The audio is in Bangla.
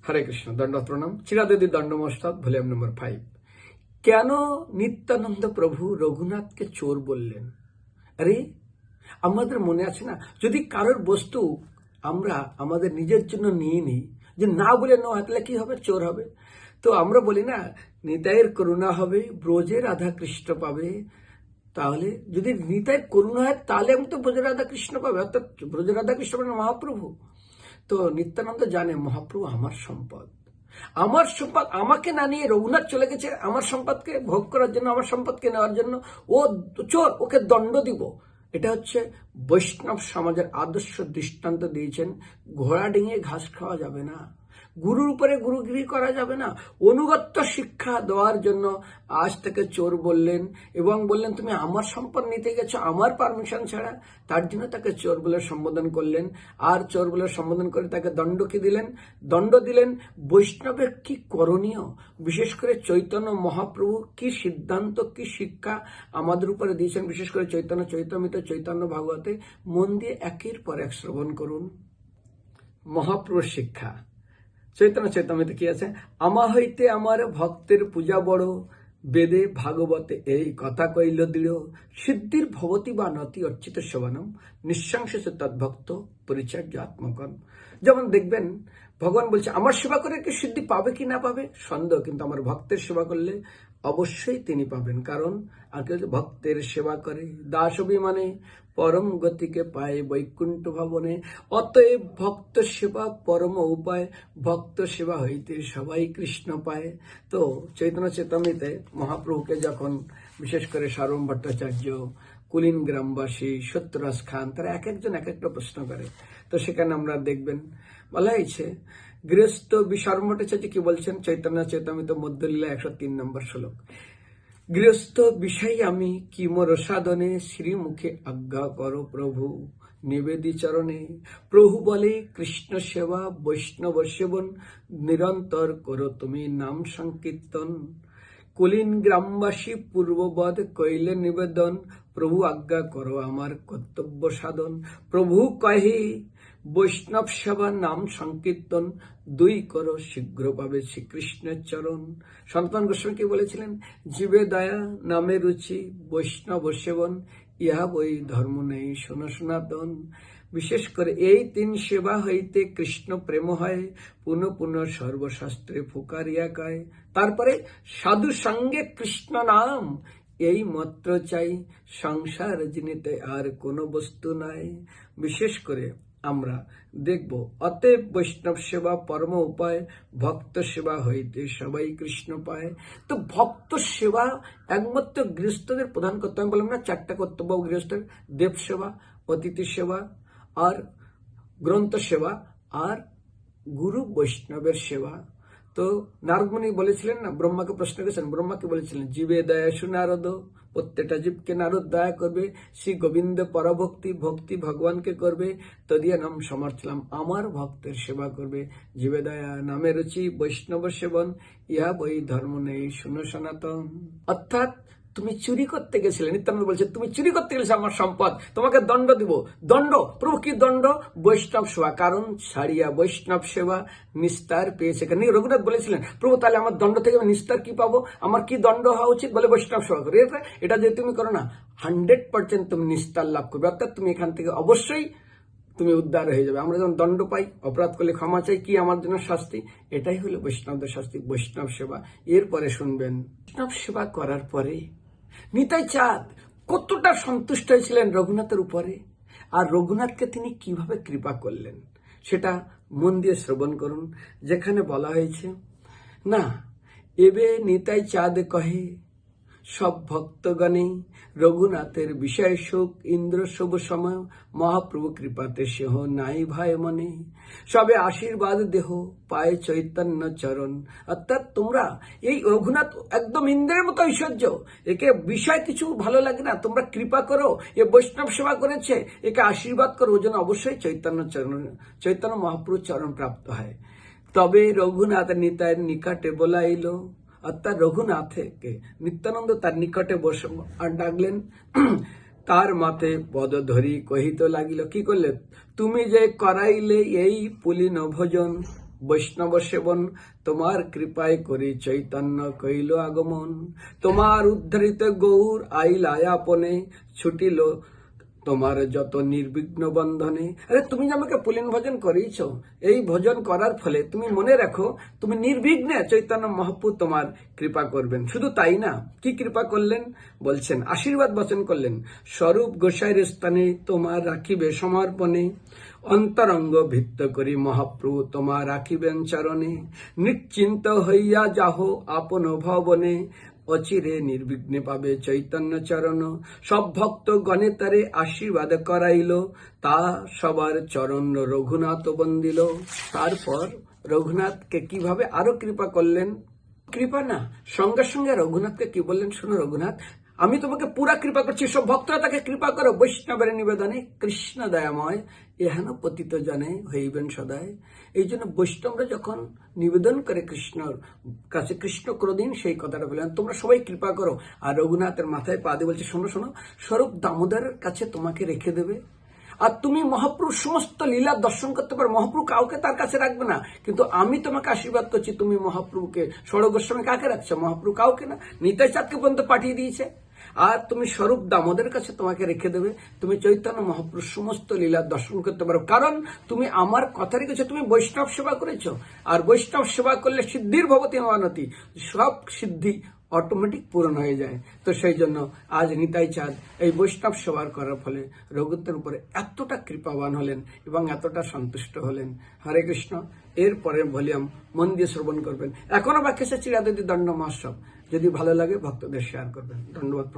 হরে কৃষ্ণ। দণ্ডবত প্রণাম। চিরাদিদি দণ্ডমস্তক। ভলিউম নম্বর 5। কেন নিত্যানন্দ প্রভু রঘুনাথকে চোর বললেন? আরে, আমাদের মনে আছে না, যদি কারোর বস্তু আমরা আমাদের নিজের জন্য নিয়ে নিই, যে না বলে নেওয়া, তাহলে কি হবে? চোর হবে। তো আমরা বলি না, নিতাইয়ের করুণা হবে, ব্রজে রাধা কৃষ্ণ পাবে। তাহলে যদি নিতাইয়ের করুণা হয়, তাহলে আমি তো ব্রজে রাধা কৃষ্ণ পাবে, অর্থাৎ ব্রজে রাধা কৃষ্ণ মানে মহাপ্রভু। তো নিত্যানন্দ জানে মহাপ্রভু আমার সম্পদ, আমার সম্পদ আমাকে না নিয়ে রঘুনাথ চলে গেছে আমার সম্পদকে ভোগ করার জন্য, আমার সম্পদকে নেওয়ার জন্য। ও চোর, ওকে দণ্ড দিব। এটা হচ্ছে বৈষ্ণব সমাজের আদর্শ দৃষ্টান্ত দিয়েছেন। ঘোড়া ডিঙিয়ে ঘাস খাওয়া যাবে না, গুরুর উপরে গুরুগিরি করা যাবে না। অনুগত্য শিক্ষা দেওয়ার জন্য আজ থেকে চোর বললেন, এবং বললেন তুমি আমার সম্পদ নিতে গেছো আমার পারমিশন ছাড়া। তার জন্য তাকে চোর বলে সম্বোধন করলেন। আর চোর বলে সম্বোধন করে তাকে দণ্ড কি দিলেন? দণ্ড দিলেন। বৈষ্ণবের কি করণীয়, বিশেষ করে চৈতন্য মহাপ্রভু কি সিদ্ধান্ত, কি শিক্ষা আমাদের উপরে দিয়েছেন, বিশেষ করে চৈতন্য চৈতন্যমিত চৈতন্য ভাগবতে মন দিয়ে একের পর এক শ্রবণ করুন। মহাপ্রভুর শিক্ষা চৈতন্য চৈতন্যমিত কি আছে? আমা হইতে আমার ভক্তের পূজা বড়, বেদে ভাগবতে এই কথা কইল দৃঢ়, সিদ্ধির ভবতি বা নতি অর্চিত শোভনম, নিঃসংশেষ তদ্ভক্ত পরিচর্য আত্মকন। যেমন দেখবেন, ভগবান বলছে আমার সেবা করে কি সিদ্ধি পাবে কি না পাবে সন্দেহ, কিন্তু আমার ভক্তের সেবা করলে অবশ্যই তিনি পাবেন। কারণ আর কেউ ভক্তের সেবা করে দাস অভিমানে পরম গতিকে পায় বৈকুণ্ঠ ভবনে। অতএব ভক্ত সেবা পরম উপায়, ভক্ত সেবা হইতে সবাই কৃষ্ণ পায়। তো চৈতন্য চেতনাতে মহাপ্রভুকে যখন বিশেষ করে সার্বভৌম ভট্টাচার্য, কুলিন গ্রামবাসী, সত্যরাজ খান, তারা এক একজন এক একটা প্রশ্ন করে। তো সেখানে আমরা দেখবেন বলা হয়েছে, গৃহস্থ সার্বভৌম ভট্টাচার্য কি বলছেন? চৈতন্য চেতনামিত মধ্যলীলা 103 নম্বর শ্লোক। গৃহস্থ বিষয় আমি কি মোর সাধনে, শ্রীমুখে আজ্ঞা করো প্রভু নিবেদি চরণে। প্রভু বলে কৃষ্ণ সেবা বৈষ্ণব সেবন, নিরন্তর করো তুমি নাম সংকীর্তন। কুলীন গ্রামবাসী পূর্ববৎ কইলে নিবেদন, প্রভু আজ্ঞা করো আমার কর্তব্য সাধন। প্রভু কহে বৈষ্ণব সেবা নাম সংকীর্তন, দুই করো শীঘ্র পাবে শ্রীকৃষ্ণের চরণ। সনাতন গোস্বামী কি বলেছিলেন? জীবে দয়া নামে রুচি বৈষ্ণব সেবন, ইহা বই ধর্ম নেই শোনো সনাতন। বিশেষ করে এই 3 সেবা হইতে কৃষ্ণ প্রেম হয়, পুনঃ পুনঃ সর্বশাস্ত্রে ফুকারিয়া কয়। তারপরে সাধু সঙ্গে কৃষ্ণ নাম, এই মাত্র চাই সংসার জিনিতে আর কোনো বস্তু নাই। বিশেষ করে আমরা দেখব, অতএব বৈষ্ণব সেবা পরম উপায়, ভক্ত সেবা হইতে সবাই কৃষ্ণ পায়। তো ভক্ত সেবা একমাত্র গৃহস্থদের প্রধান কর্তব্য। আমি বললাম না 4টা কর্তব্য গৃহস্থের: দেব সেবা, অতিথি সেবা, আর গ্রন্থ সেবা, আর গুরু বৈষ্ণবের সেবা। তো নারদমুনি বলেছিলেন না, ব্রহ্মাকে প্রশ্ন করেছেন, ব্রহ্মাকে বলেছিলেন জীবে দয়াশু নারদ, প্রত্যেকটা জীবকে নারদ দয়া করবে, শ্রী গোবিন্দ পরভক্তি, ভক্তি ভগবানকে করবে, তদিয়া নাম সমর্থলাম, আমার ভক্তের সেবা করবে। জীবে দয়া নামে রুচি বৈষ্ণব সেবন, ইহা বই ধর্ম নেই শুনো সনাতন। অর্থাৎ তুমি চুরি করতে গেছিলে, নিত্যানন্দ বলছে তুমি চুরি করতে গেছিলে আমার সম্পদ, তোমাকে দণ্ড দিব। দণ্ড, প্রভু কি দণ্ড? বৈষ্ণব সেবা। কারণ ছাড়িয়া বৈষ্ণব সেবা নিস্তার পেয়েছে। রঘুনাথ বলেছিলেন, প্রভু তাহলে আমার দণ্ড থেকে নিস্তার কি পাবো, আমার কি দণ্ড হওয়া উচিত? বলে বৈষ্ণব সেবা করে। এটা যদি তুমি করো না, 100% তুমি নিস্তার লাভ করবে। অর্থাৎ তুমি এখান থেকে অবশ্যই তুমি উদ্ধার হয়ে যাবে। আমরা যখন দণ্ড পাই, অপরাধ করলে ক্ষমা চাই, কি আমার জন্য শাস্তি? এটাই হলো বৈষ্ণবদের শাস্তি, বৈষ্ণব সেবা। এরপরে শুনবেন, বৈষ্ণব সেবা করার পরে নিতাই চাঁদ কতটা সন্তুষ্ট হয়েছিলেন রঘুনাথের উপরে, আর রঘুনাথকে তিনি কিভাবে কৃপা করলেন সেটা মন দিয়ে শ্রবণ করুন। যেখানে বলা হয়েছে, না এবে নিতাই চাঁদ কহে সব ভক্তগণে, রঘুনাথের বিষয় সুখ ইন্দ্র শুভ সময়, মহাপ্রভু কৃপাতে সেহ নাই ভাই মনে, সবে আশীর্বাদ দেহ পায় চৈতন্য চরণ। অর্থাৎ তোমরা এই রঘুনাথ একদম ইন্দ্রের মতো ঐশ্বর্য, একে বিষয় কিছু ভালো লাগে না, তোমরা কৃপা করো, এ বৈষ্ণব সেবা করেছে, একে আশীর্বাদ করো, ও যেন অবশ্যই চৈতন্য চরণ, চৈতন্য মহাপ্রভু চরণ প্রাপ্ত হয়। তবে রঘুনাথ নিতাইয়ের নিকটে বলাইল, অর্থাৎ রঘুনাথকে নিত্যানন্দ তার নিকটে বসে ডাকলেন, তার মাথে পদ ধরি কহিত লাগিল। কি করলে? তুমি যে করাইলে এই পুলিন ভোজন, বৈষ্ণব সেবন তোমার কৃপায় করি চৈতন্য কইল আগমন, তোমার উদ্ধরিত গৌর আইল আয়াপনে ছুটিল তোমার যত নির্বিঘ্ন বন্ধনে। আরে তুমি যে আমাকে পুলিন ভজন করিয়েছ, এই ভজন করার ফলে তুমি মনে রাখো তুমি নির্বিঘ্নে চৈতন্য মহাপ্রভু তোমার কৃপা করবেন। শুধু তাই না, কি কৃপা করলেন বলছেন, আশীর্বাদ বচন করলেন, স্বরূপ গোসাইয়ের স্থানে তোমার রাখিবে সমর্পণে, অন্তরঙ্গ ভিত্ত করি মহাপ্রভু তোমার রাখিবেন চরণে, নিশ্চিন্ত হইয়া যাহ আপন ভবনে, অচিরে নির্বিঘ্নে পাবে চৈতন্য চরণ, সব ভক্ত গণে তারে আশীর্বাদ করাইল, তা সবার চরণ রঘুনাথ বন্দিল। তারপর রঘুনাথকে কিভাবে আরো কৃপা করলেন, কৃপা না, সঙ্গে সঙ্গে রঘুনাথকে কি বললেন, শোনো রঘুনাথ, আমি তোমাকে পুরা কৃপা করছি, সব ভক্তরা তাকে কৃপা করো, বৈষ্ণবের নিবেদনে কৃষ্ণ দয়াময় এহেন পতিত জনে হইবেন সদায়। এই জন্য বৈষ্ণবরা যখন নিবেদন করে কৃষ্ণর কাছে, কৃষ্ণ কোনদিন সেই কথাটা বললেন, তোমরা সবাই কৃপা করো। আর রঘুনাথের মাথায় পা দিয়ে বলছে, শোনো শোনো, স্বরূপ দামোদরের কাছে তোমাকে রেখে দেবে, আর তুমি মহাপ্রভুর সমস্ত লীলা দর্শন করতে পারো, মহাপ্রভু কাউকে তার কাছে রাখবে না, কিন্তু আমি তোমাকে আশীর্বাদ করছি, তুমি মহাপ্রভুকে, ষড় গোস্বামী কাকে রাখছো, মহাপ্রভু কাউকে না, নিতাই চাঁদকে পর্যন্ত পাঠিয়ে দিয়েছে, আর তুমি স্বরূপ দামোদের কাছে তোমাকে রেখে দেবে, তুমি চৈতন্য মহাপ্রভুর সমস্ত লীলা দর্শন করতে পারো, কারণ তুমি আমার কথা রেখেছো, তুমি বৈষ্ণব সেবা করেছো, আর বৈষ্ণব সেবা করলে সিদ্ধির ভবতী মানতি, সব সিদ্ধি অটোমেটিক পূরণ হয়ে যায়। তো সেই জন্য আজ নিতাই চাঁদ এই বৈষ্ণব সেবার করার ফলে রঘুনাথের উপরে এতটা কৃপাবান হলেন এবং এতটা সন্তুষ্ট হলেন। হরে কৃষ্ণ। এরপরে ভলিউম মন দিয়ে শ্রবণ করবেন। এখনো বাকি আছে চিরাদিদি দণ্ড মহোৎসব। যদি ভালো লাগে ভক্তদের শেয়ার করবেন। ধন্যবাদ।